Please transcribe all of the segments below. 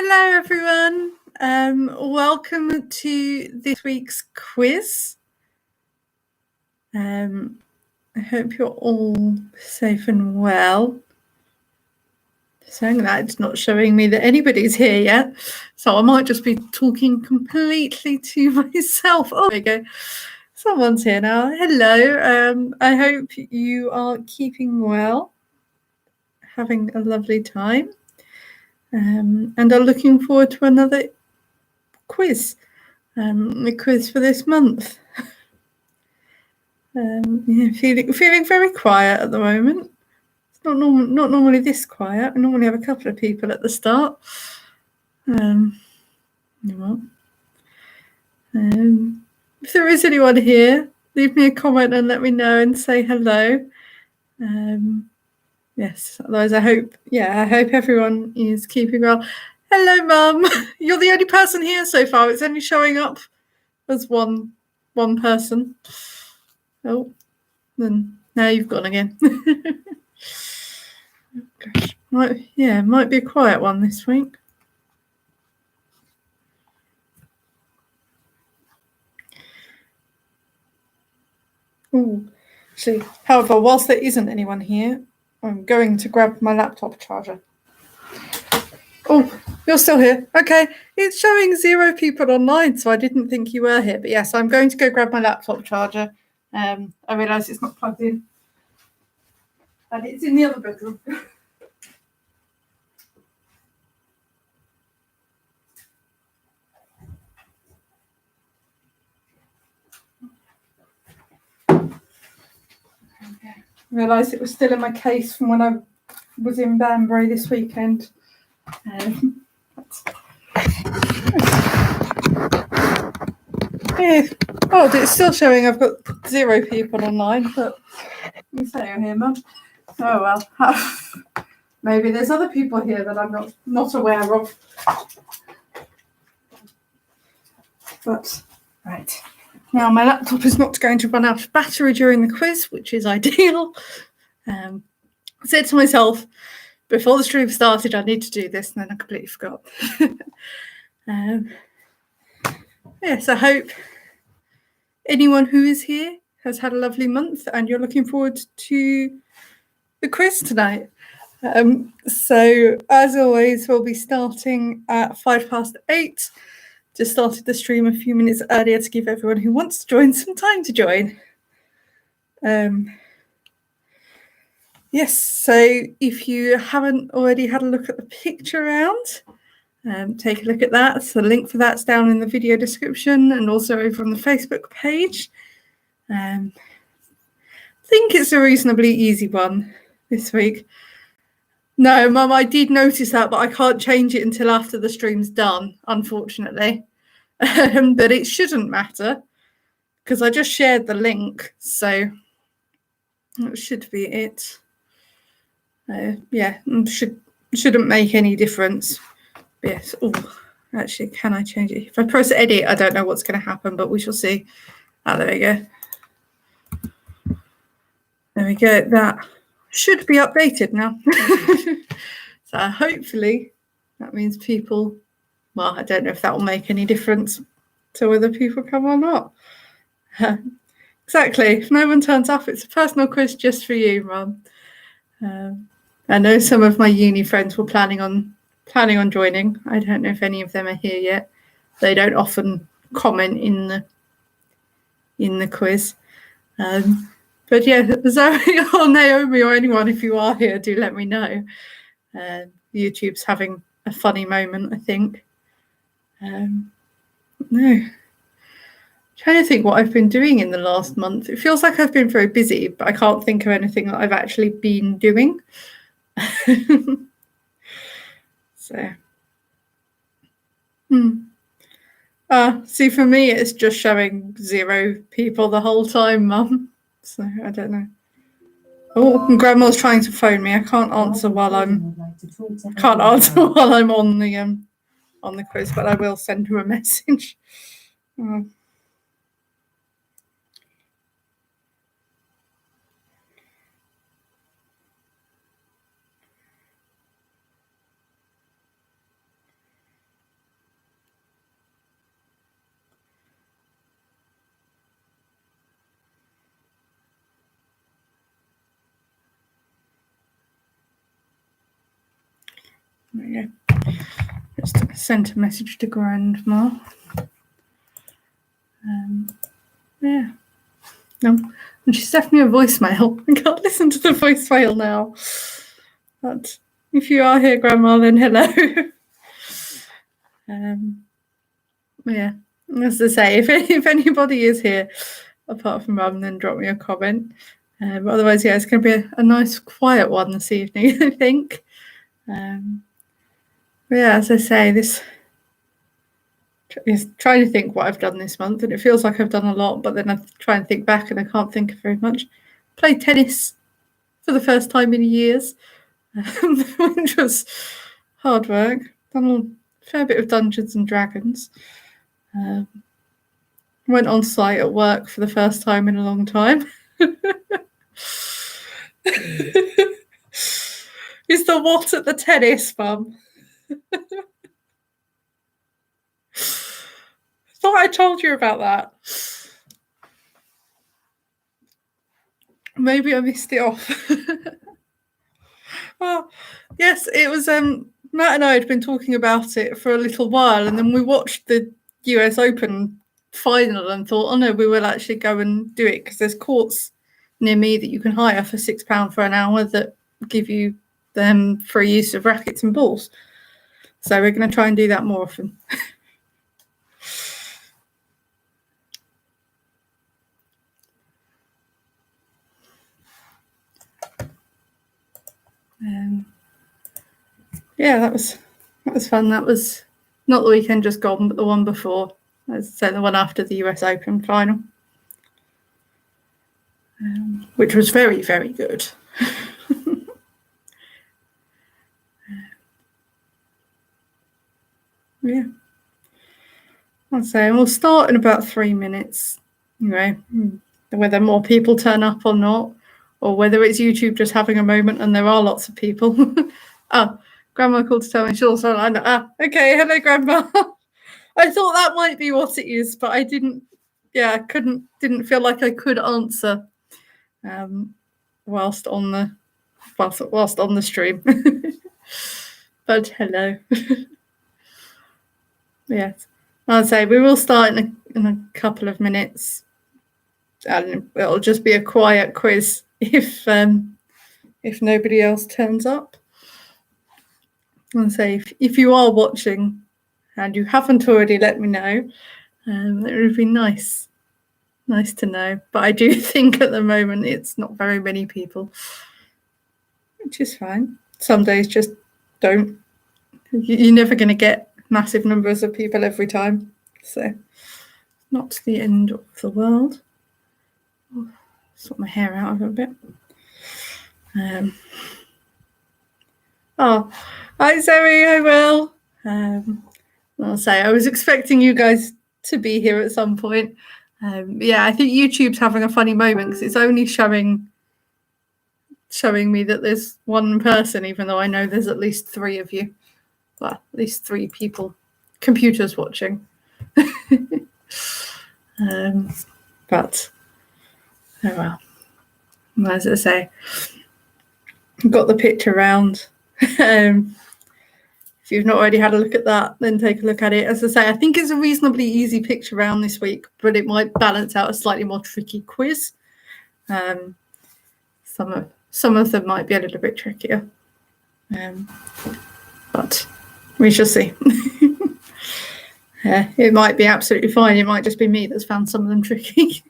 Hello, everyone. Welcome to this week's quiz. I hope you're all safe and well. Saying that, it's not showing me that anybody's here yet, so I might just be talking completely to myself. Oh, there you go. Someone's here now. Hello. I hope you are keeping well, having a lovely time, and are looking forward to another quiz. The quiz for this month. Feeling very quiet at the moment. It's not normally this quiet. I normally have a couple of people at the start. If there is anyone here, leave me a comment and let me know and say hello. Yes, otherwise I hope everyone is keeping well. Hello, Mum. You're the only person here so far. It's only showing up as one person. Oh, then now you've gone again. Gosh, might be a quiet one this week. Ooh, actually, however, whilst there isn't anyone here, I'm going to grab my laptop charger. Oh, you're still here. Okay, it's showing 0 people online, so I didn't think you were here. But yes, I'm going to go grab my laptop charger. I realise it's not plugged in, and it's in the other bedroom. I realised it was still in my case from when I was in Banbury this weekend. Oh, it's still showing I've got 0 people online, but you say you're here, Mum. Oh well. Maybe there's other people here that I'm not aware of. But right. Now my laptop is not going to run out of battery during the quiz, which is ideal. I said to myself before the stream started I need to do this, and then I completely forgot. Yes, I hope anyone who is here has had a lovely month and you're looking forward to the quiz tonight. So as always, we'll be starting at 8:05. Just started the stream a few minutes earlier to give everyone who wants to join some time to join. Yes, so if you haven't already had a look at the picture round, take a look at that. So the link for that's down in the video description and also over on the Facebook page. I think it's a reasonably easy one this week. No, Mum, I did notice that, but I can't change it until after the stream's done, unfortunately. But it shouldn't matter because I just shared the link, so that should be it. Shouldn't make any difference. But yes. Oh, actually, can I change it? If I press edit, I don't know what's going to happen, but we shall see. Ah, there we go. There we go. That should be updated now. So hopefully that means people, well, I don't know if that will make any difference to whether people come or not. Exactly. If no one turns up, it's a personal quiz just for you, Mum. I know some of my uni friends were planning on joining. I don't know if any of them are here yet. They don't often comment in the quiz. But yeah, Zoe or Naomi or anyone, if you are here, do let me know. YouTube's having a funny moment, I think. No. Trying to think what I've been doing in the last month. It feels like I've been very busy, but I can't think of anything that I've actually been doing. So, see, for me, it's just showing 0 people the whole time, Mum. So I don't know. Oh, and Grandma's trying to phone me. I can't answer while I'm on the quiz, but I will send her a message. There we go. Just sent a message to Grandma. Yeah. No. And she's left me a voicemail. I can't listen to the voicemail now. But if you are here, Grandma, then hello. Yeah. As I say, if anybody is here, apart from Mum, then drop me a comment. Otherwise, yeah, it's going to be a nice quiet one this evening, I think. Yeah, as I say, this is trying to think what I've done this month, and it feels like I've done a lot, but then I try and think back and I can't think of very much. Played tennis for the first time in years, which was hard work. Done a fair bit of Dungeons and Dragons. Went on site at work for the first time in a long time. Is the what at the tennis, Mum? Thought I told you about that. Maybe I missed it off. Well, yes, it was. Matt and I had been talking about it for a little while, and then we watched the US Open final and thought, oh no, we will actually go and do it because there's courts near me that you can hire for £6 for an hour that give you them free use of rackets and balls. So we're going to try and do that more often. Yeah, that was fun. That was not the weekend just gone, but the one before. So the one after the US Open final, which was very, very good. Yeah. I'll say we'll start in about 3 minutes. Anyway, whether more people turn up or not, or whether it's YouTube just having a moment and there are lots of people. Oh, Grandma called to tell me she's also on. Okay, hello, Grandma. I thought that might be what it is, but I didn't. Yeah, didn't feel like I could answer whilst on the stream. But hello. Yes, I'll say we will start in a couple of minutes, and it'll just be a quiet quiz if nobody else turns up. I'll say if you are watching and you haven't already let me know, it would be nice to know. But I do think at the moment it's not very many people, which is fine. Some days just don't. You're never going to get massive numbers of people every time, so not the end of the world. Sort my hair out a bit. Oh, hi Zoe, I will. I'll say I was expecting you guys to be here at some point. Yeah, I think YouTube's having a funny moment because it's only showing me that there's one person, even though I know there's at least 3 of you. Well, at least 3 people, computers watching. But oh well. As I say, got the picture round. If you've not already had a look at that, then take a look at it. As I say, I think it's a reasonably easy picture round this week, but it might balance out a slightly more tricky quiz. Some of them might be a little bit trickier, but we shall see. It might be absolutely fine. It might just be me that's found some of them tricky.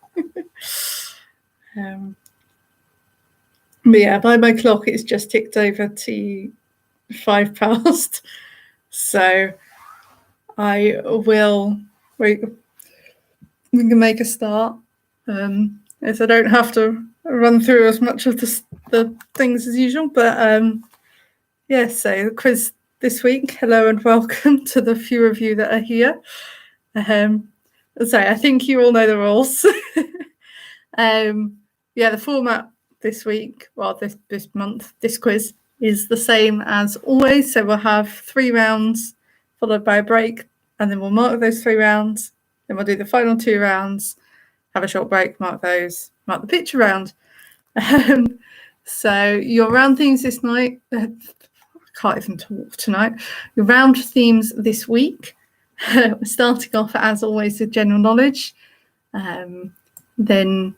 But yeah, by my clock, it's just ticked over to 5 past. So I will. We can make a start. As I don't have to run through as much of the things as usual. But yeah, so the quiz this week. Hello and welcome to the few of you that are here. So I think you all know the rules. Yeah, the format this week, well, this month, this quiz is the same as always. So we'll have 3 rounds followed by a break, and then we'll mark those 3 rounds. Then we'll do the final 2 rounds, have a short break, mark those, mark the picture round. So your round themes this night, can't even talk tonight. Your round themes this week. We're starting off, as always, with general knowledge. Then,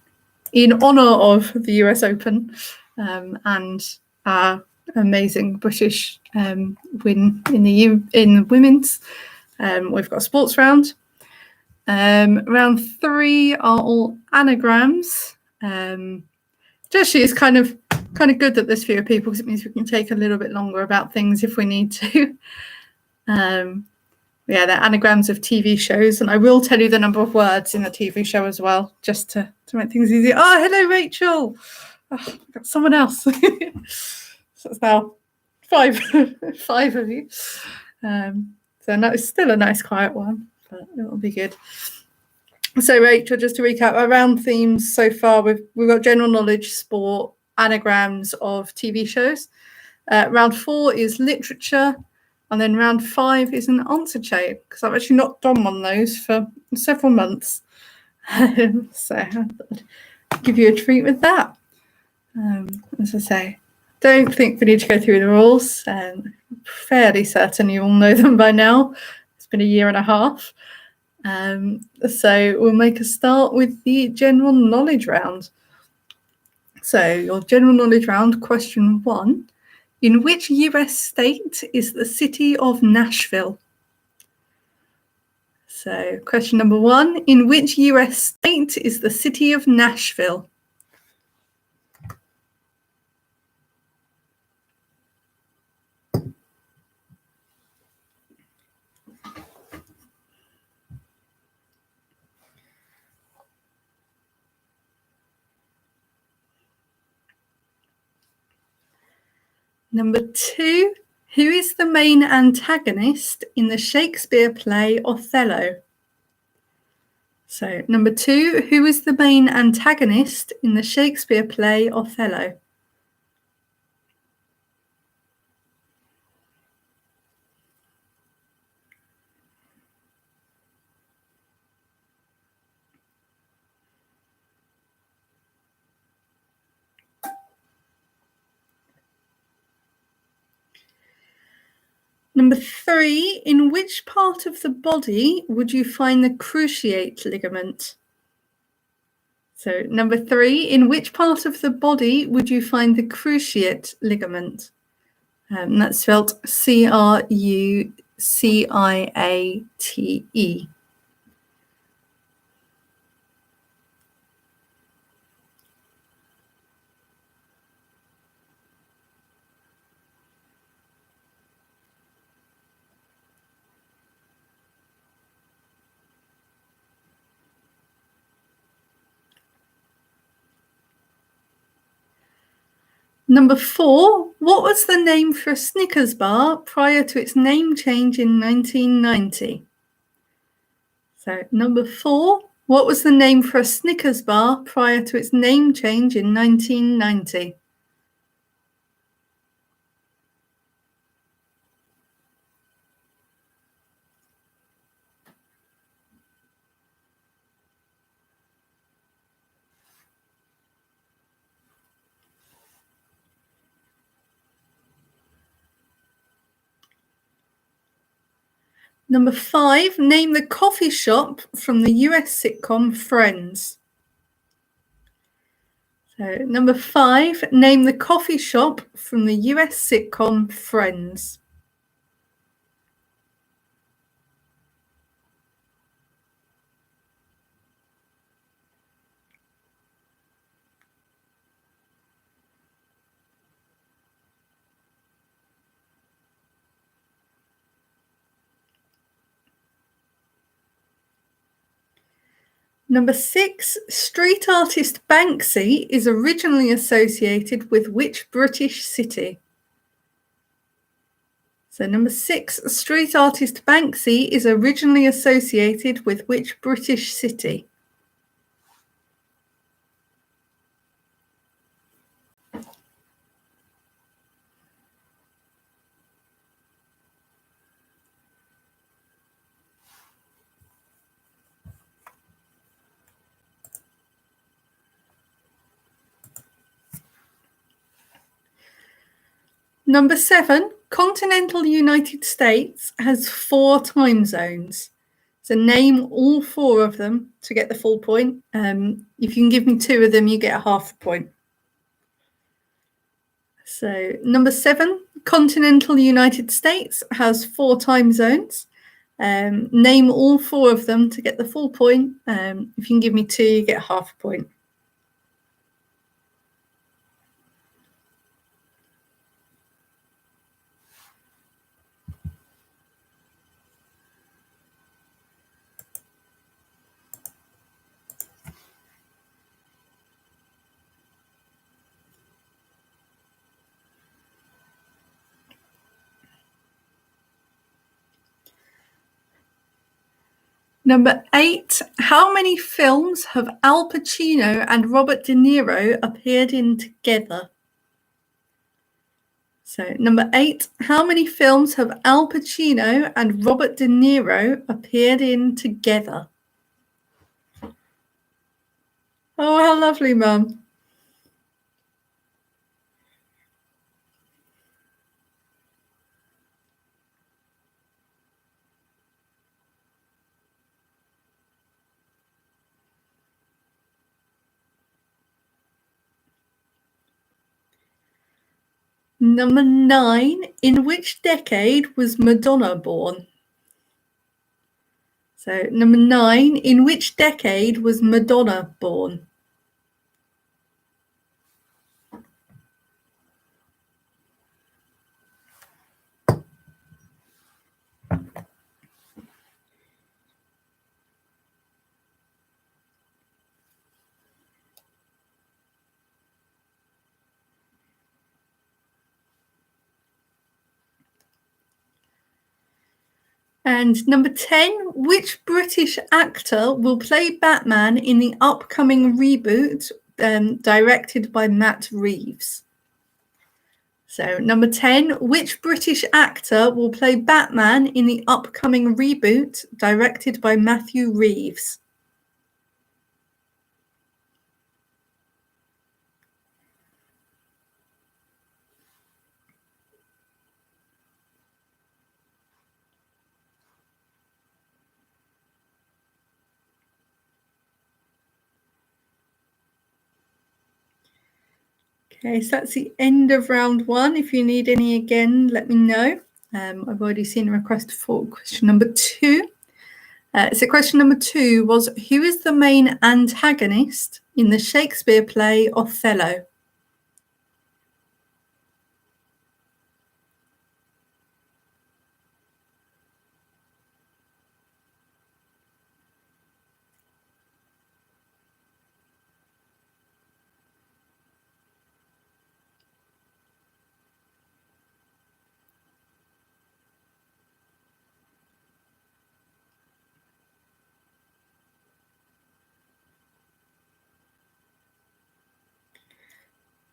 in honour of the US Open and our amazing British win in the women's, we've got a sports round. Round 3 are all anagrams. Actually, it's kind of good that there's fewer people because it means we can take a little bit longer about things if we need to. Yeah, they're anagrams of TV shows, and I will tell you the number of words in the TV show as well, just to make things easier. Oh, hello, Rachel. Oh, I've got someone else. So it's now 5 of you. So no, it's still a nice quiet one, but it'll be good. So Rachel, just to recap, our round themes so far, we've got general knowledge, sport, anagrams of TV shows. Round 4 is literature. And then round 5 is an answer chain, because I've actually not done one of those for several months. So I thought I'd give you a treat with that. As I say, don't think we need to go through the rules. I'm fairly certain you all know them by now. It's been a year and a half. So we'll make a start with the general knowledge round. So your general knowledge round, question 1. In which US state is the city of Nashville? So question number 1, in which US state is the city of Nashville? Number 2, who is the main antagonist in the Shakespeare play Othello? So number 2, who is the main antagonist in the Shakespeare play Othello? Number 3, in which part of the body would you find the cruciate ligament? So number 3, in which part of the body would you find the cruciate ligament? That's spelled Cruciate. Number 4, what was the name for a Snickers bar prior to its name change in 1990? So number 4, what was the name for a Snickers bar prior to its name change in 1990? Number 5, name the coffee shop from the US sitcom Friends. So number 5, name the coffee shop from the US sitcom Friends. Number 6, street artist Banksy is originally associated with which British city? So number 6, street artist Banksy is originally associated with which British city? Number 7, continental United States has 4 time zones. So name all 4 of them to get the full point. If you can give me 2 of them, you get a half a point. So number 7, continental United States has 4 time zones. Name all 4 of them to get the full point. If you can give me 2, you get half a point. Number 8, how many films have Al Pacino and Robert De Niro appeared in together? So number 8, how many films have Al Pacino and Robert De Niro appeared in together? Oh, how lovely, Mum. Number 9, in which decade was Madonna born? So number 9, in which decade was Madonna born? And number 10, which British actor will play Batman in the upcoming reboot directed by Matt Reeves? So number 10, which British actor will play Batman in the upcoming reboot directed by Matthew Reeves? Okay, so that's the end of round 1. If you need any again, let me know. I've already seen a request for question number 2. So question number 2 was, who is the main antagonist in the Shakespeare play Othello?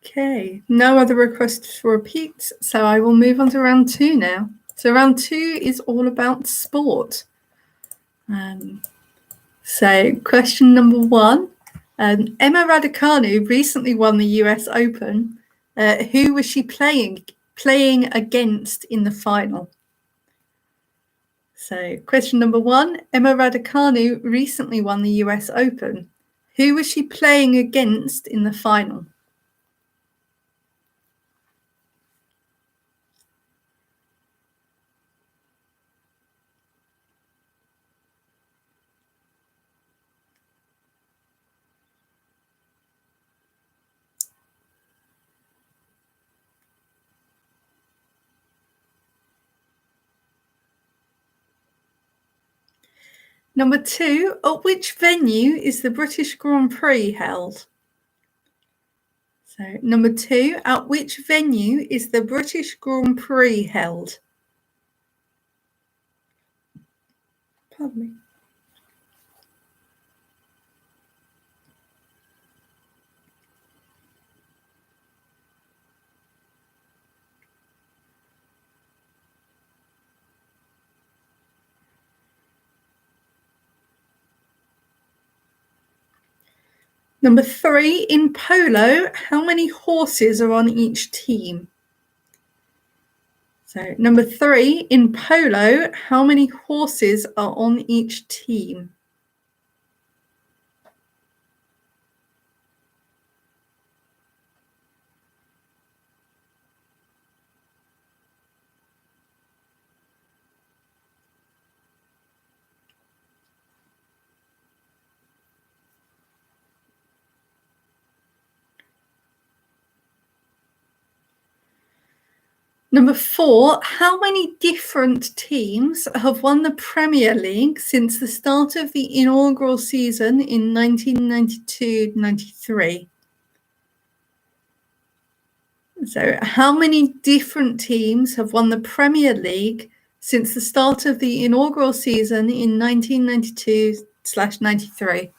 Okay, no other requests for repeats, so I will move on to round 2 now. So round 2 is all about sport. So question number 1, Emma Raducanu recently won the US Open. Who was she playing against in the final? So question number 1, Emma Raducanu recently won the US Open. Who was she playing against in the final? Number 2, at which venue is the British Grand Prix held? So number 2, at which venue is the British Grand Prix held? Pardon me. Number 3, in polo, how many horses are on each team? So number 3, in polo, how many horses are on each team? Number 4, how many different teams have won the Premier League since the start of the inaugural season in 1992-93? So how many different teams have won the Premier League since the start of the inaugural season in 1992/93?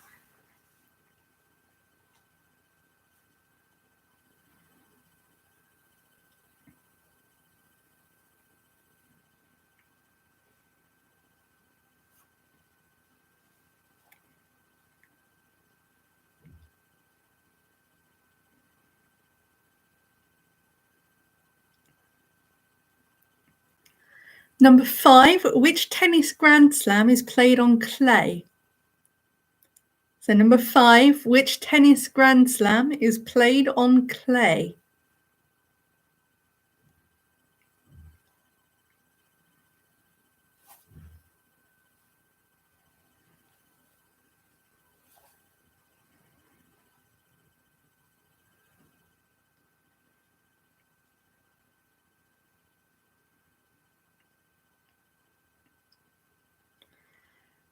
Number 5, which tennis Grand Slam is played on clay? So number 5, which tennis Grand Slam is played on clay?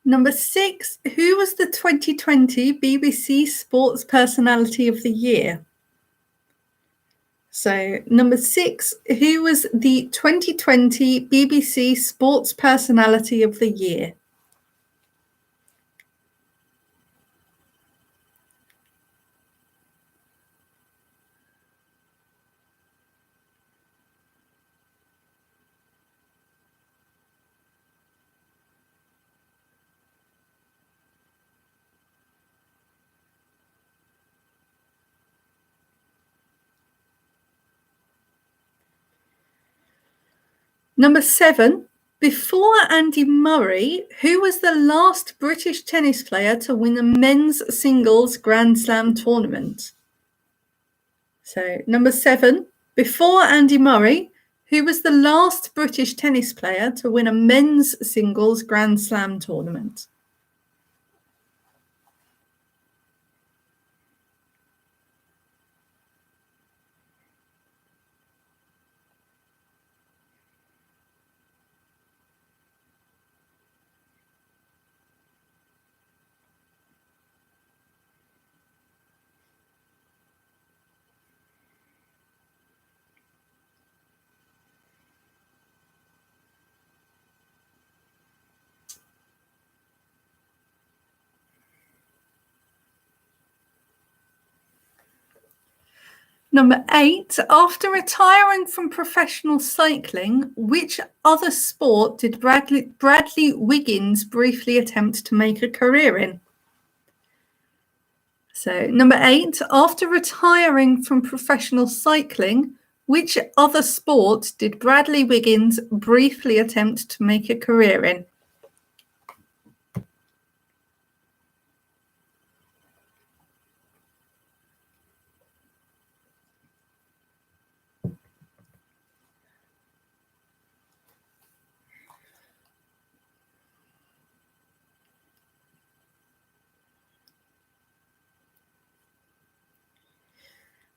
Number 6, who was the 2020 BBC Sports Personality of the Year? So number 6, who was the 2020 BBC Sports Personality of the Year? Number 7, before Andy Murray, who was the last British tennis player to win a men's singles Grand Slam tournament? So number 7, before Andy Murray, who was the last British tennis player to win a men's singles Grand Slam tournament? Number 8, after retiring from professional cycling, which other sport did Bradley Wiggins briefly attempt to make a career in? So number 8, after retiring from professional cycling, which other sport did Bradley Wiggins briefly attempt to make a career in?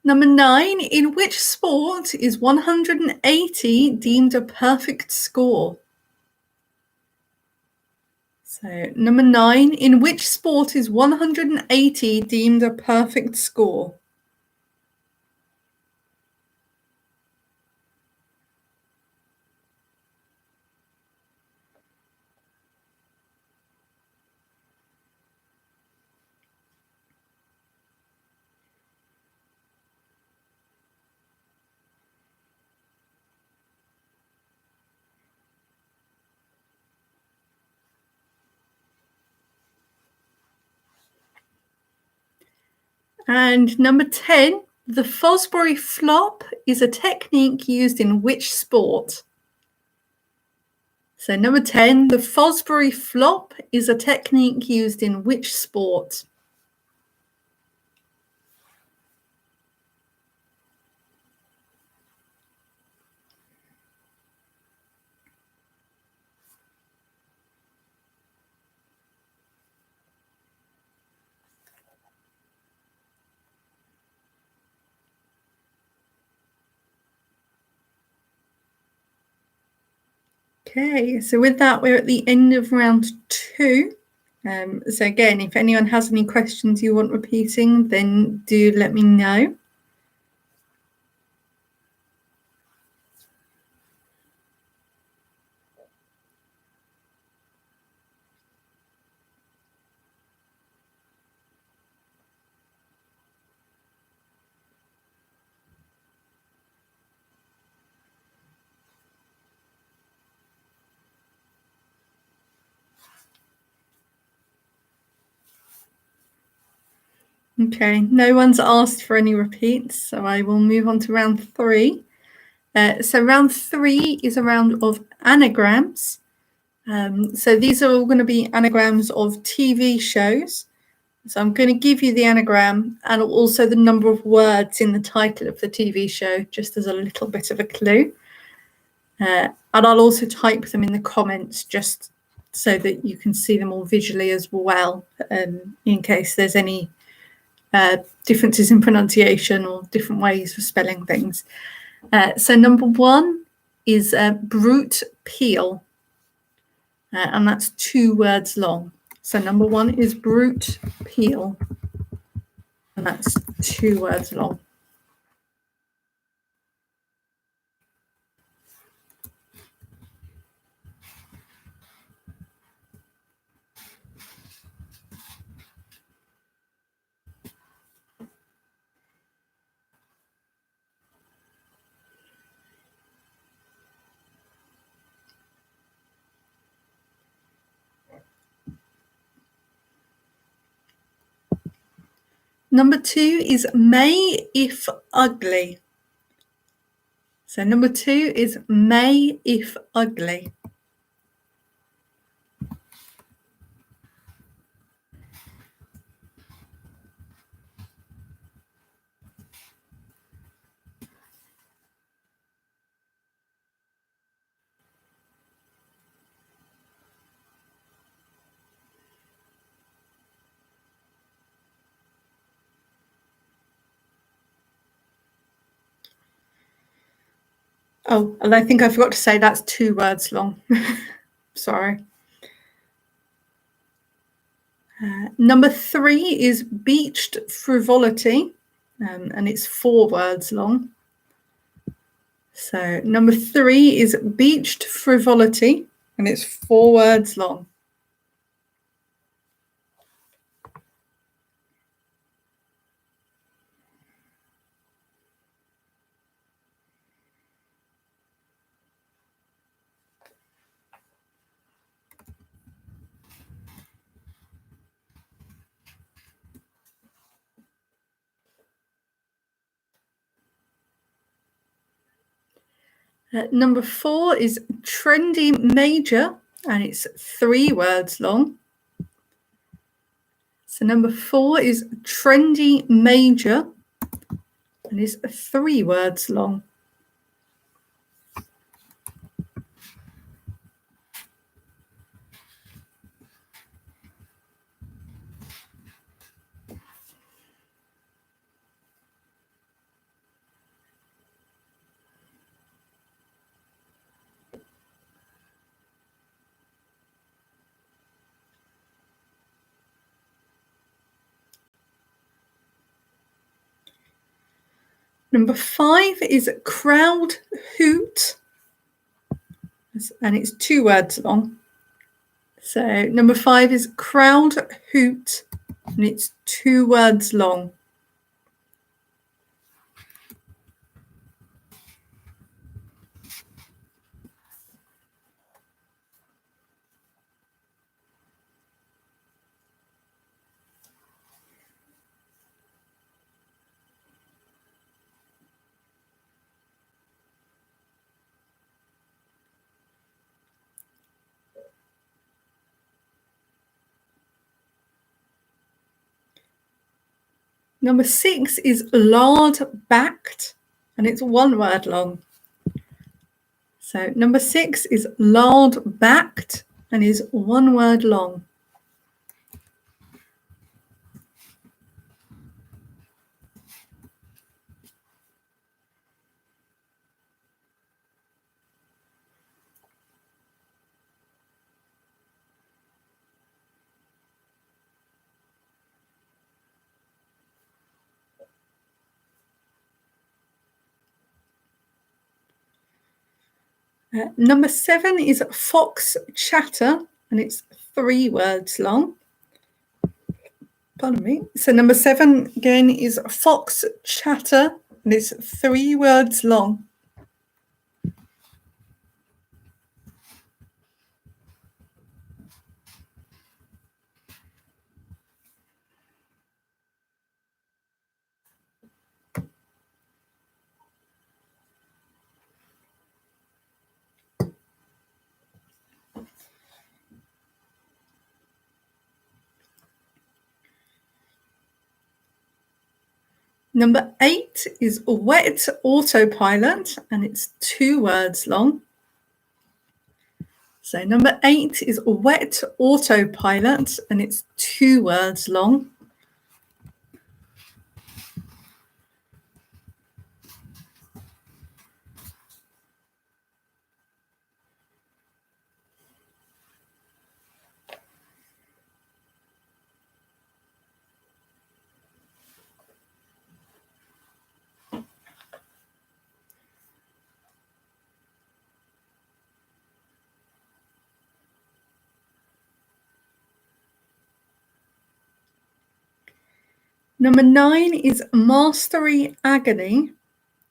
Number 9, in which sport is 180 deemed a perfect score? So number 9, in which sport is 180 deemed a perfect score? And number 10, the Fosbury flop is a technique used in which sport? So number 10, the Fosbury flop is a technique used in which sport? Okay, so with that, we're at the end of round 2. So again, if anyone has any questions you want repeating, then do let me know. Okay, no one's asked for any repeats, so I will move on to round 3. So round 3 is a round of anagrams. So these are all going to be anagrams of TV shows. So I'm going to give you the anagram and also the number of words in the title of the TV show, just as a little bit of a clue. And I'll also type them in the comments just so that you can see them all visually as well, in case there's any differences in pronunciation or different ways of spelling things. So number 1 is brute peel, and that's 2 words long. So number 1 is brute peel, and that's 2 words long. Number 2 is may if ugly. So number 2 is may if ugly. Oh, and I think I forgot to say that's 2 words long. Sorry. Number 3 is beached frivolity, and it's 4 words long. So number 3 is beached frivolity, and it's 4 words long. Number 4 is trendy major, and it's 3 words long. So number 4 is trendy major, and it's 3 words long. Number 5 is crowd hoot, and it's 2 words long. So number 5 is crowd hoot, and it's 2 words long. Number 6 is lard-backed, and it's one word long. So number 6 is lard-backed and is one word long. Number 7 is fox chatter, and it's 3 words long. Pardon me. So number 7 again is fox chatter, and it's 3 words long. Number 8 is wet autopilot, and it's 2 words long. So number 8 is wet autopilot, and it's 2 words long. Number 9 is mastery agony,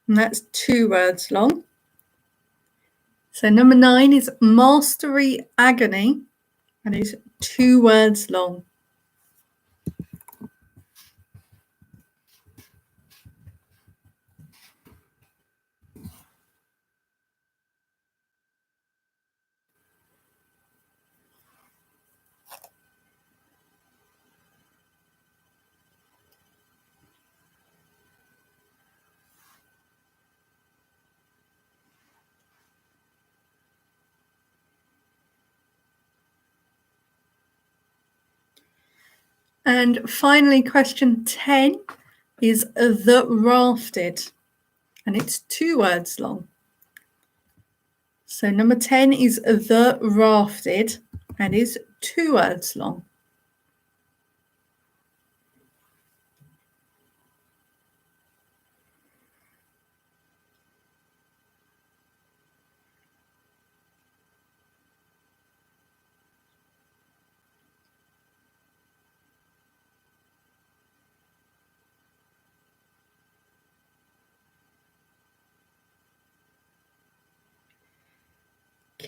and that's 2 words long. So number 9 is mastery agony, and it's 2 words long. And finally, question 10 is the rafted, and it's 2 words long. So number 10 is the rafted, and is 2 words long.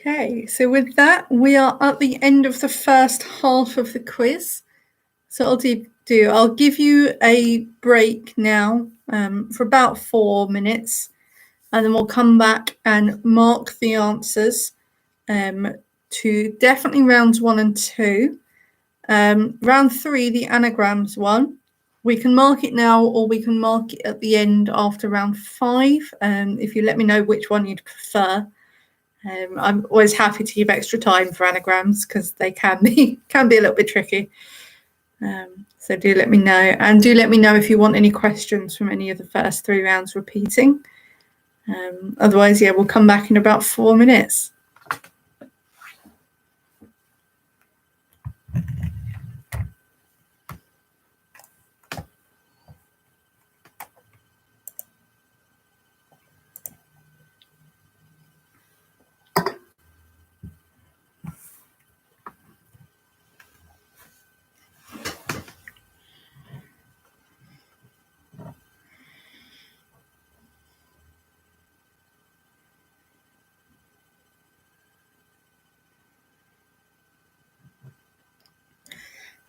Okay, so with that, we are at the end of the first half of the quiz. So I'll give you a break now for about 4 minutes, and then we'll come back and mark the answers to definitely rounds 1 and 2. Round 3, the anagrams one, we can mark it now, or we can mark it at the end after round 5, if you let me know which one you'd prefer. I'm always happy to give extra time for anagrams because they can be a little bit tricky. So do let me know, and do let me know if you want any questions from any of the first 3 rounds repeating. Otherwise, yeah, we'll come back in about 4 minutes.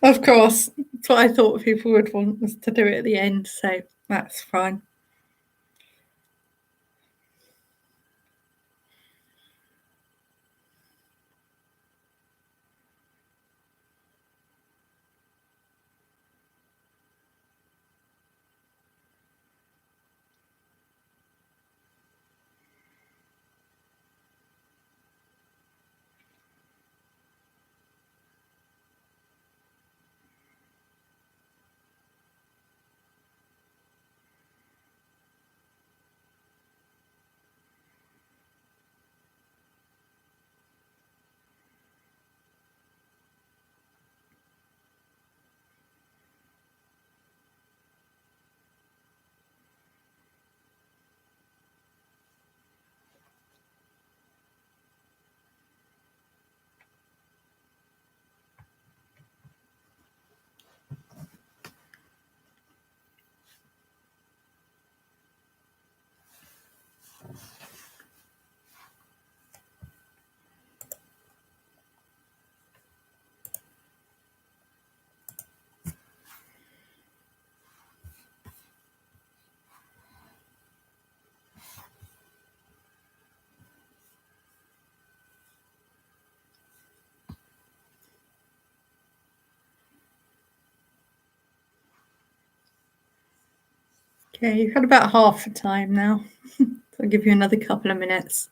Of course, that's what I thought people would want, was to do it at the end, so that's fine. Okay, you've had about half the time now. So I'll give you another couple of minutes.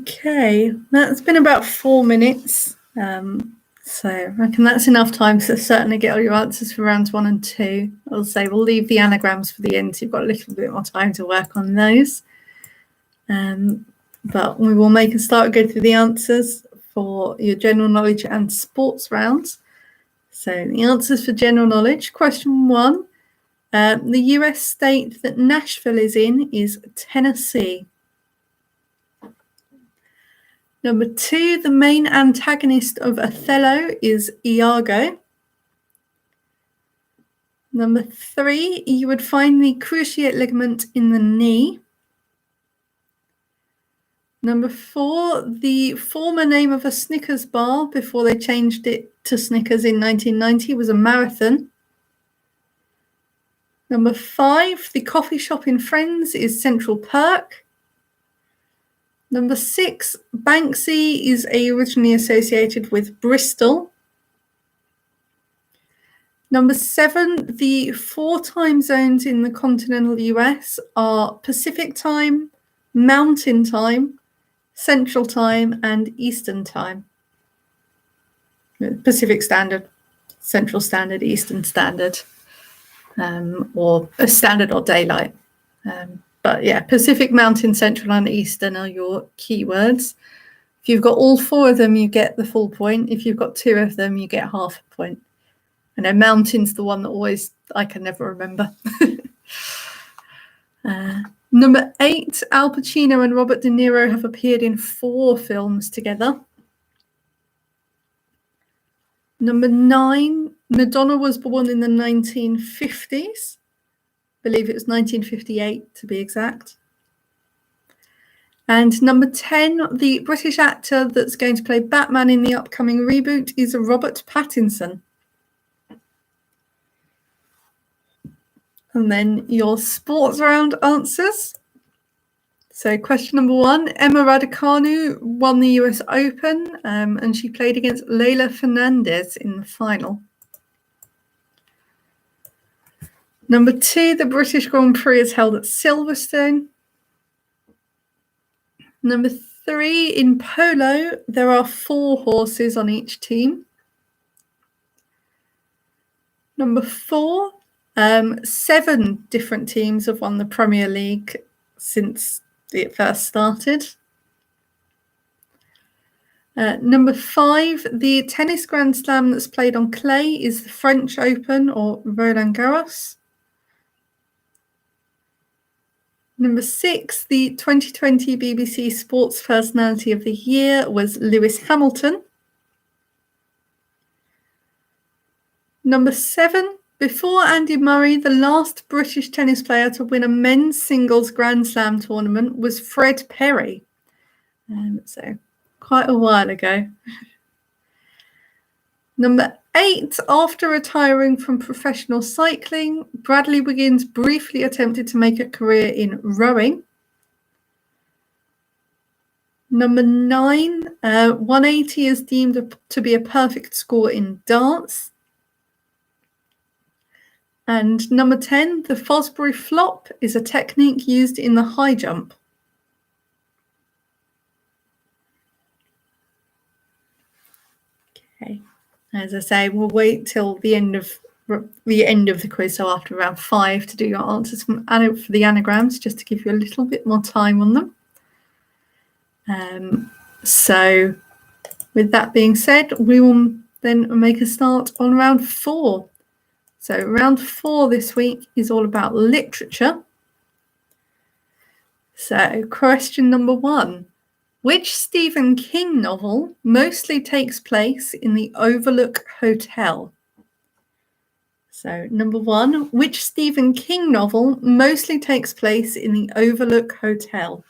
Okay, that's been about 4 minutes. So I reckon that's enough time to certainly get all your answers for rounds 1 and 2. I'll say we'll leave the anagrams for the end, so you've got a little bit more time to work on those. But we will make a start and go through the answers for your general knowledge and sports rounds. So the answers for general knowledge. Question 1. The US state that Nashville is in is Tennessee. Number 2, the main antagonist of Othello is Iago. Number 3, you would find the cruciate ligament in the knee. Number 4, the former name of a Snickers bar before they changed it to Snickers in 1990 was a Marathon. Number 5, the coffee shop in Friends is Central Perk. Number 6, Banksy is originally associated with Bristol. Number 7, the 4 time zones in the continental US are Pacific Time, Mountain Time, Central Time, and Eastern Time. Pacific Standard, Central Standard, Eastern Standard, or a Standard or Daylight. But yeah, Pacific, Mountain, Central, and Eastern are your keywords. If you've got all 4 of them, you get the full point. If you've got 2 of them, you get half a point. I know Mountain's the one that I can never remember. Number 8, Al Pacino and Robert De Niro have appeared in 4 films together. Number 9, Madonna was born in the 1950s. I believe it was 1958 to be exact. And number 10, the British actor that's going to play Batman in the upcoming reboot is Robert Pattinson. And then your sports round answers. So question number 1, Emma Raducanu won the US Open and she played against Leylah Fernandez in the final. Number 2, the British Grand Prix is held at Silverstone. Number 3, in polo, there are 4 horses on each team. Number 4, 7 different teams have won the Premier League since it first started. Number 5, the tennis Grand Slam that's played on clay is the French Open or Roland Garros. Number 6, the 2020 BBC Sports Personality of the Year was Lewis Hamilton. Number 7. Before Andy Murray, the last British tennis player to win a men's singles Grand Slam tournament was Fred Perry. So quite a while ago. Number 8. After retiring from professional cycling, Bradley Wiggins briefly attempted to make a career in rowing. Number 9. 180 is deemed to be a perfect score in dance. And number 10, the Fosbury flop is a technique used in the high jump. Okay, as I say, we'll wait till the end of the quiz, so after round 5, to do your answers for the anagrams, just to give you a little bit more time on them. So with that being said, we will then make a start on round 4. So round 4 this week is all about literature. So question number 1. Which Stephen King novel mostly takes place in the Overlook Hotel? So number 1, which Stephen King novel mostly takes place in the Overlook Hotel?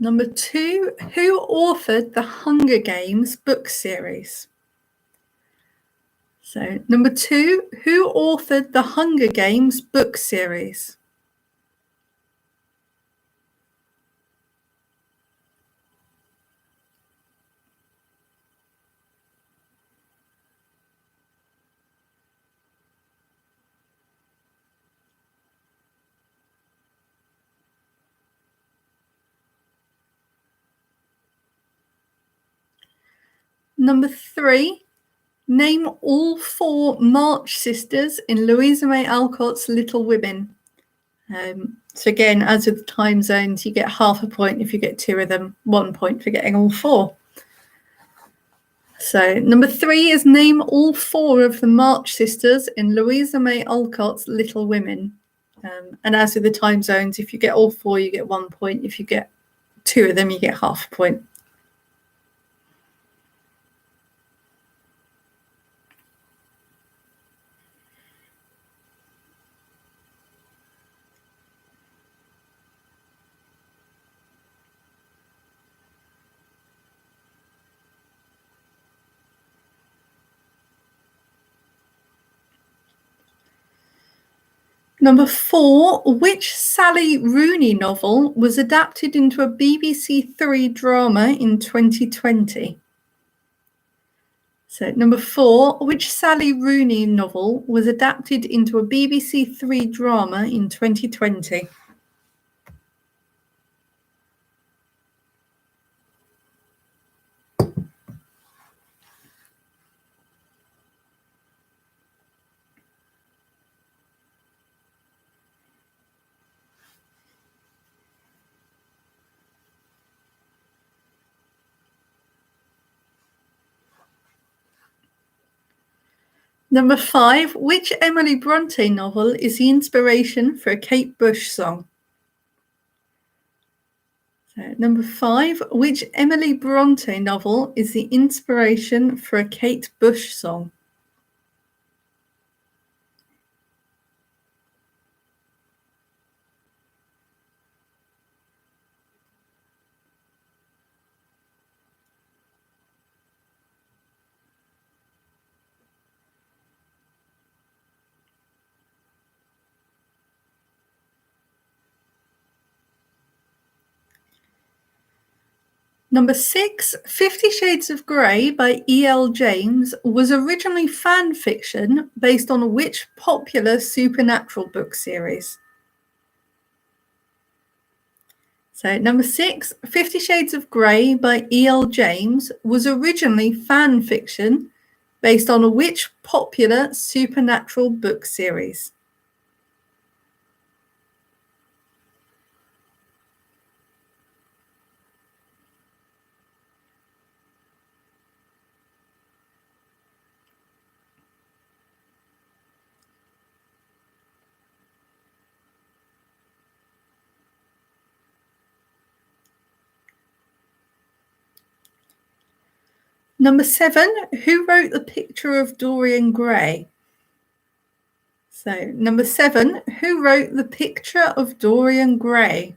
Number 2, who authored the Hunger Games book series? So number 2, who authored the Hunger Games book series? Number 3, name all 4 March sisters in Louisa May Alcott's Little Women. So again, as with the time zones, you get half a point if you get 2 of them, 1 point for getting all 4. So number 3 is name all 4 of the March sisters in Louisa May Alcott's Little Women. And as with the time zones, if you get all 4, you get 1 point. If you get 2 of them, you get half a point. Number 4, which Sally Rooney novel was adapted into a BBC 3 drama in 2020? So number 4, which Sally Rooney novel was adapted into a BBC 3 drama in 2020? Number 5, which Emily Bronte novel is the inspiration for a Kate Bush song? So number 5, which Emily Bronte novel is the inspiration for a Kate Bush song? Number 6, 50 Shades of Grey by E.L. James was originally fan fiction based on which popular supernatural book series? So number 6, 50 Shades of Grey by E.L. James was originally fan fiction based on which popular supernatural book series? Number 7, who wrote The Picture of Dorian Gray? So, number 7, who wrote The Picture of Dorian Gray?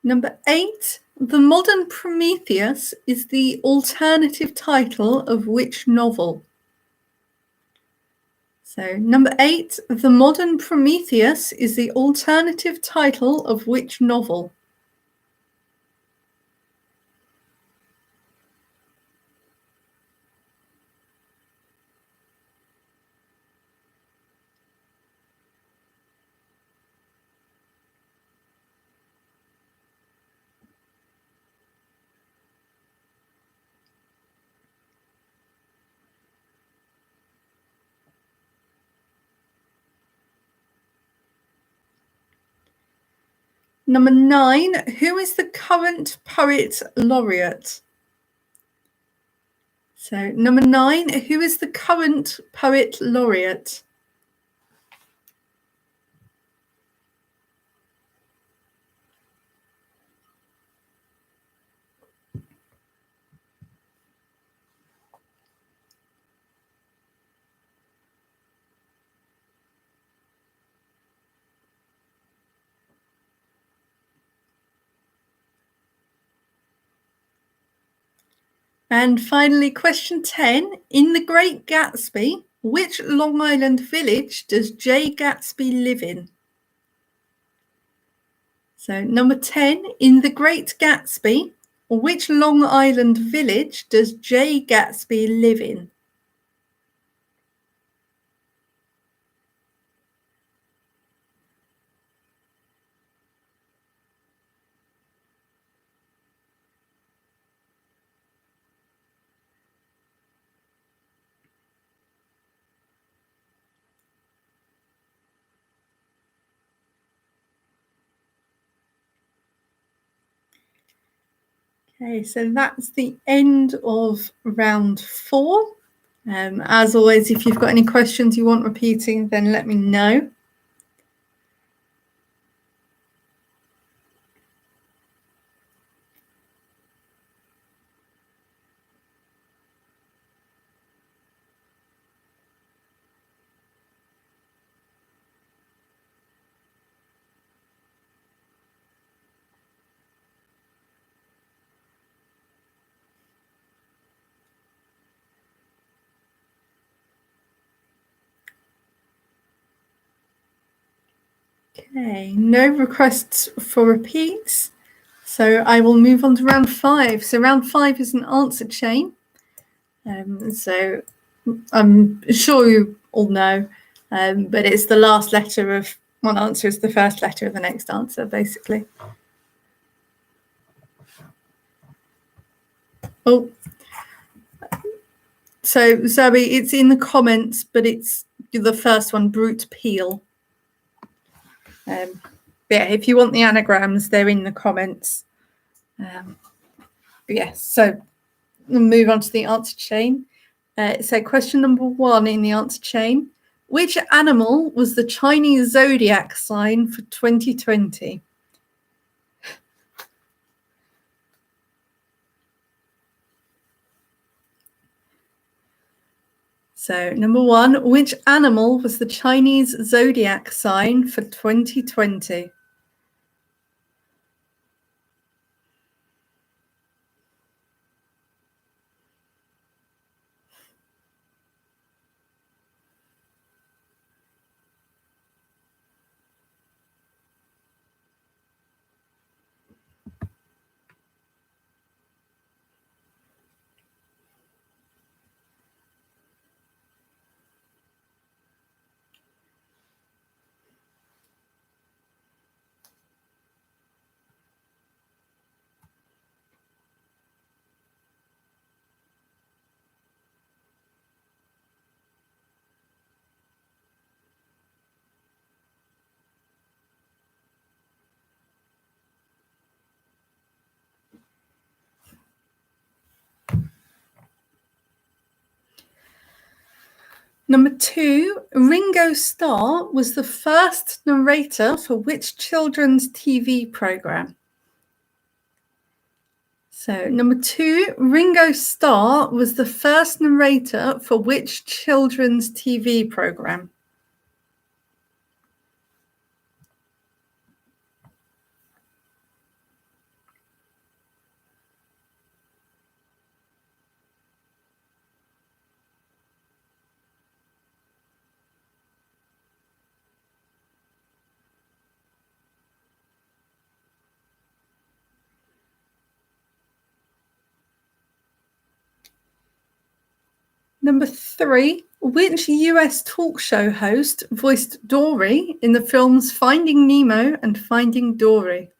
Number 8, The Modern Prometheus is the alternative title of which novel? So, number 8, The Modern Prometheus is the alternative title of which novel? Number 9, who is the current poet laureate? So, number 9, who is the current poet laureate? And finally, question 10. In The Great Gatsby, which Long Island village does Jay Gatsby live in? So, number 10. In The Great Gatsby, which Long Island village does Jay Gatsby live in? Okay, so that's the end of round 4. As always, if you've got any questions you want repeating, then let me know. Okay, no requests for repeats. So I will move on to round 5. So round 5 is an answer chain. So I'm sure you all know, but it's the last letter of one answer is the first letter of the next answer, basically. Oh, so Zoe, it's in the comments, but it's the first one, Brute Peel. Yeah, if you want the anagrams, they're in the comments. Yes, so we'll move on to the answer chain. So question number 1 in the answer chain. Which animal was the Chinese zodiac sign for 2020? So number 1, which animal was the Chinese zodiac sign for 2020? Number 2, Ringo Starr was the first narrator for which children's TV program? So, number 2, Ringo Starr was the first narrator for which children's TV program? Number 3, which US talk show host voiced Dory in the films Finding Nemo and Finding Dory?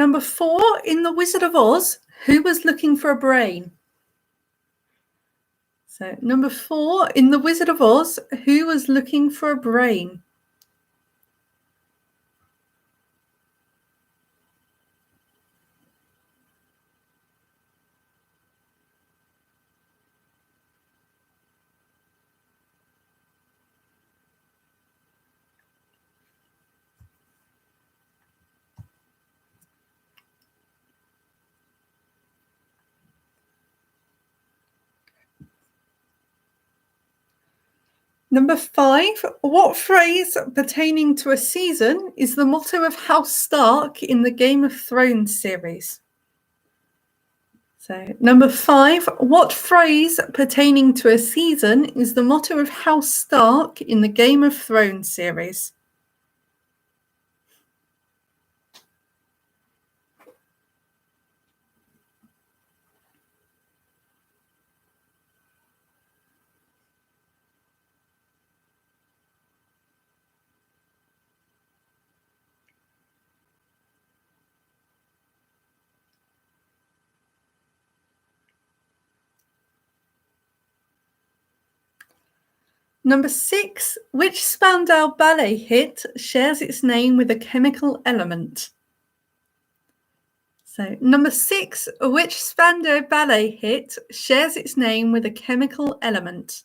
Number 4, in The Wizard of Oz, who was looking for a brain? So, number 4, in The Wizard of Oz, who was looking for a brain? Number 5, what phrase pertaining to a season is the motto of House Stark in the Game of Thrones series? So, number 5, what phrase pertaining to a season is the motto of House Stark in the Game of Thrones series? Number 6, which Spandau Ballet hit shares its name with a chemical element? So, number 6, which Spandau Ballet hit shares its name with a chemical element?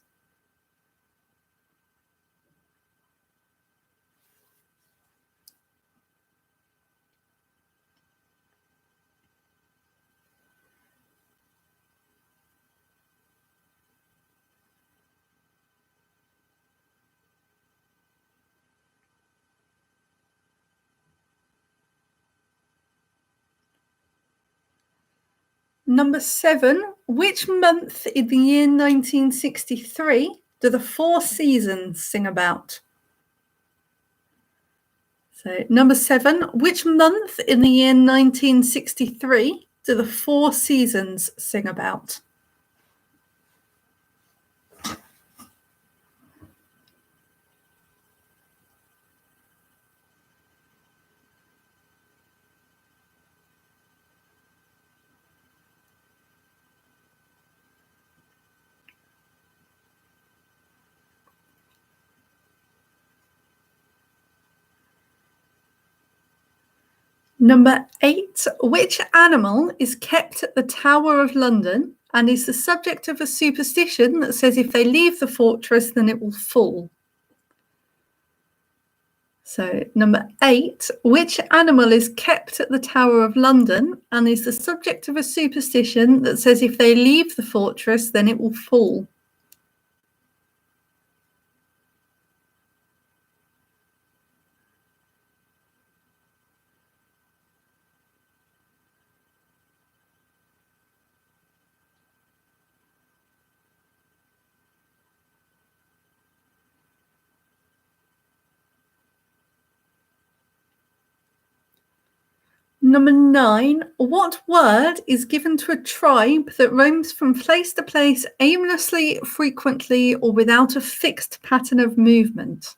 Number 7, which month in the year 1963 do the Four Seasons sing about? So, number 7, which month in the year 1963 do the Four Seasons sing about? Number 8, which animal is kept at the Tower of London and is the subject of a superstition that says if they leave the fortress, then it will fall? So, number 8, which animal is kept at the Tower of London and is the subject of a superstition that says if they leave the fortress, then it will fall? Number 9, what word is given to a tribe that roams from place to place aimlessly, frequently, or without a fixed pattern of movement?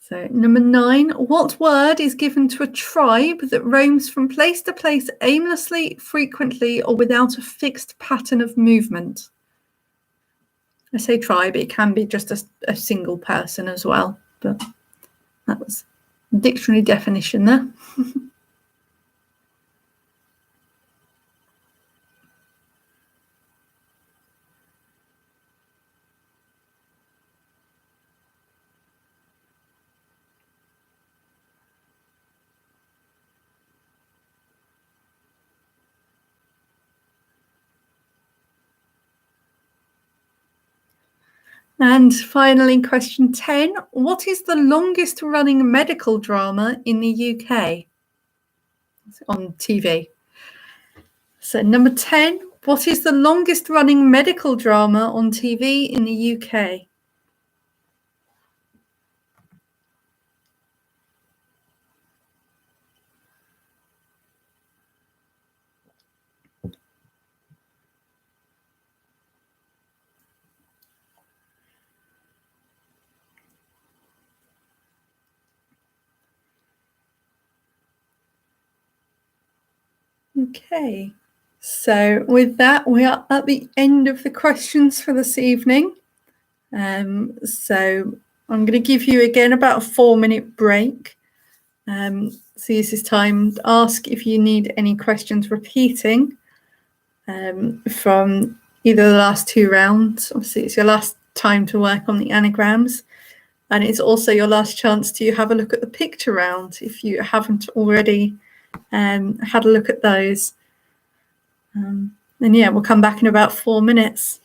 So number 9, what word is given to a tribe that roams from place to place aimlessly, frequently, or without a fixed pattern of movement? I say tribe, it can be just a single person as well, but that was dictionary definition there. And finally, question 10, what is the longest running medical drama in the UK on TV? So number 10, what is the longest running medical drama on TV in the UK? Okay, so with that, we are at the end of the questions for this evening. So I'm going to give you again about a 4-minute break. So this is time to ask if you need any questions repeating from either the last 2 rounds. Obviously, it's your last time to work on the anagrams, and it's also your last chance to have a look at the picture round if you haven't already had a look at those. And yeah, we'll come back in about 4 minutes.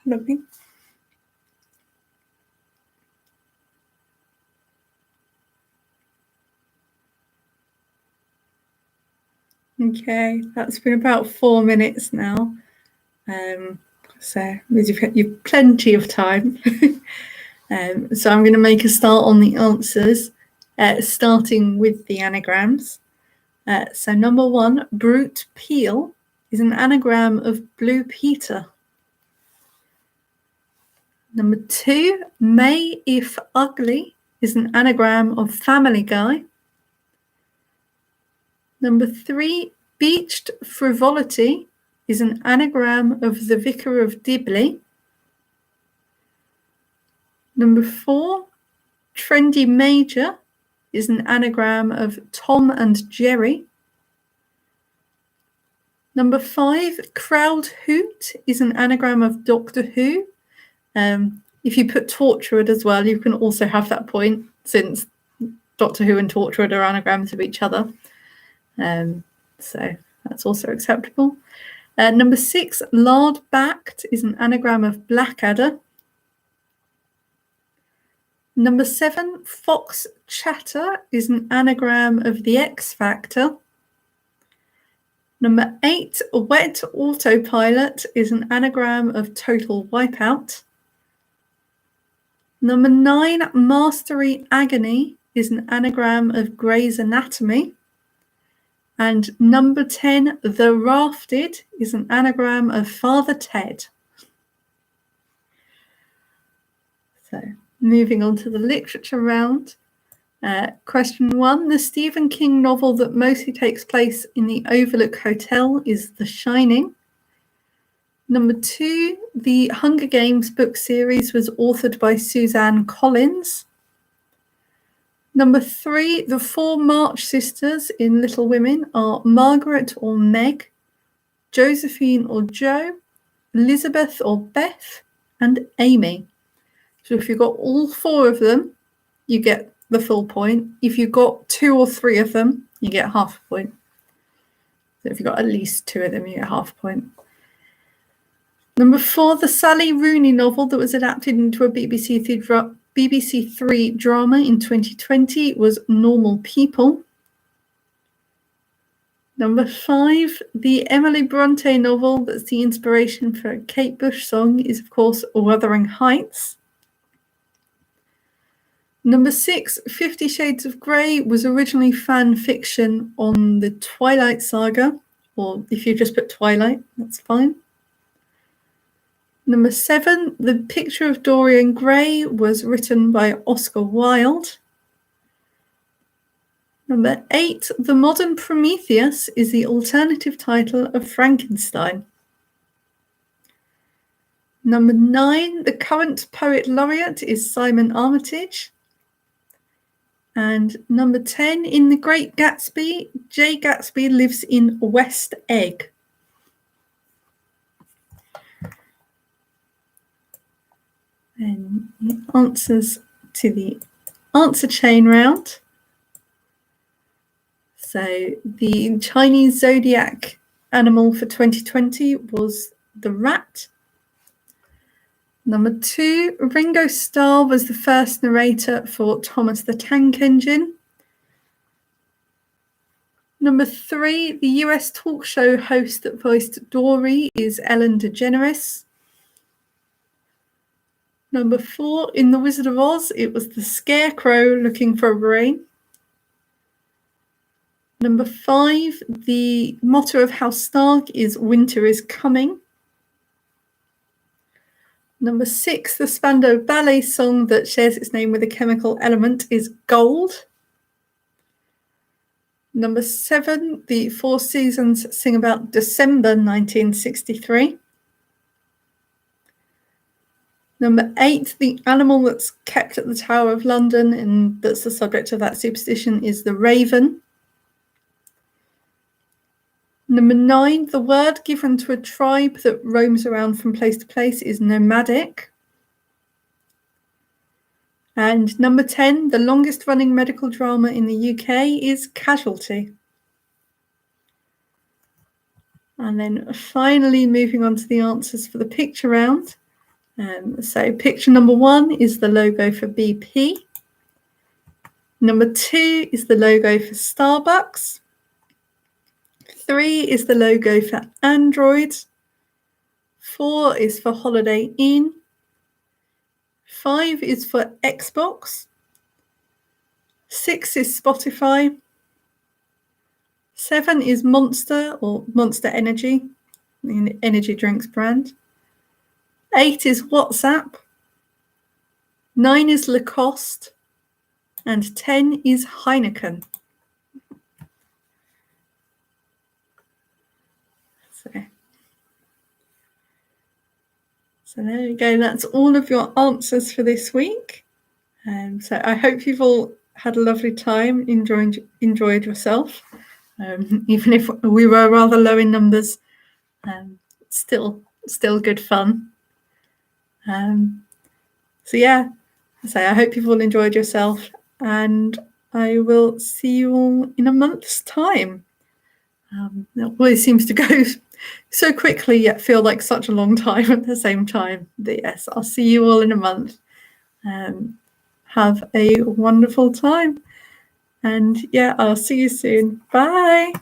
Lovely. Okay, that's been about 4 minutes now. So you've plenty of time. So I'm going to make a start on the answers, starting with the anagrams. So number 1, Brute Peel is an anagram of Blue Peter. Number 2, May If Ugly is an anagram of Family Guy. Number 3, Beached Frivolity is an anagram of The Vicar of Dibley. Number 4, Trendy Major is an anagram of Tom and Jerry. Number 5, Crowd Hoot is an anagram of Doctor Who. If you put Torchwood as well, you can also have that point, since Doctor Who and Torchwood are anagrams of each other. So that's also acceptable. Number 6, Lard Backed is an anagram of Blackadder. Number 7, Fox Chatter is an anagram of The X Factor. Number 8, Wet Autopilot is an anagram of Total Wipeout. Number 9, Mastery Agony is an anagram of Grey's Anatomy. And number 10, The Rafted is an anagram of Father Ted. So moving on to the literature round. Question 1, the Stephen King novel that mostly takes place in the Overlook Hotel is The Shining. Number 2, the Hunger Games book series was authored by Suzanne Collins. Number 3, the 4 March sisters in Little Women are Margaret or Meg, Josephine or Jo, Elizabeth or Beth, and Amy. So if you've got all 4 of them, you get the full point. If you've got 2 or 3 of them, you get half a point. So if you've got at least 2 of them, you get half a point. Number 4, the Sally Rooney novel that was adapted into a BBC 3 drama in 2020 was Normal People. Number 5, the Emily Bronte novel that's the inspiration for a Kate Bush song is, of course, Wuthering Heights. Number 6, 50 Shades of Grey was originally fan fiction on the Twilight Saga, or if you just put Twilight, that's fine. Number 7, The Picture of Dorian Gray was written by Oscar Wilde. Number 8, The Modern Prometheus is the alternative title of Frankenstein. Number 9, the current poet laureate is Simon Armitage. And number 10, in The Great Gatsby, Jay Gatsby lives in West Egg. And the answers to the answer chain round. So the Chinese zodiac animal for 2020 was the rat. Number 2, Ringo Starr was the first narrator for Thomas the Tank Engine. Number 3, the US talk show host that voiced Dory is Ellen DeGeneres. Number 4, in The Wizard of Oz, it was the Scarecrow looking for a brain. Number 5, the motto of House Stark is Winter is Coming. Number 6, the Spandau Ballet song that shares its name with a chemical element is gold. Number 7, the Four Seasons sing about December 1963. Number 8, the animal that's kept at the Tower of London and that's the subject of that superstition is the raven. Number 9, the word given to a tribe that roams around from place to place is nomadic. And number 10, the longest running medical drama in the UK is Casualty. And then finally moving on to the answers for the picture round. So picture number 1 is the logo for BP. Number 2 is the logo for Starbucks. 3 is the logo for Android. 4 is for Holiday Inn. 5 is for Xbox. 6 is Spotify. 7 is Monster or Monster Energy, the energy drinks brand. 8 is WhatsApp. 9 is Lacoste. And 10 is Heineken. So there you go. That's all of your answers for this week. So I hope you've all had a lovely time, enjoyed yourself. Even if we were rather low in numbers, still good fun. So yeah, I hope you've all enjoyed yourself, and I will see you all in a month's time. It always seems to go so quickly yet feel like such a long time at the same time. But yes, I'll see you all in a month. Have a wonderful time, and yeah, I'll see you soon. Bye.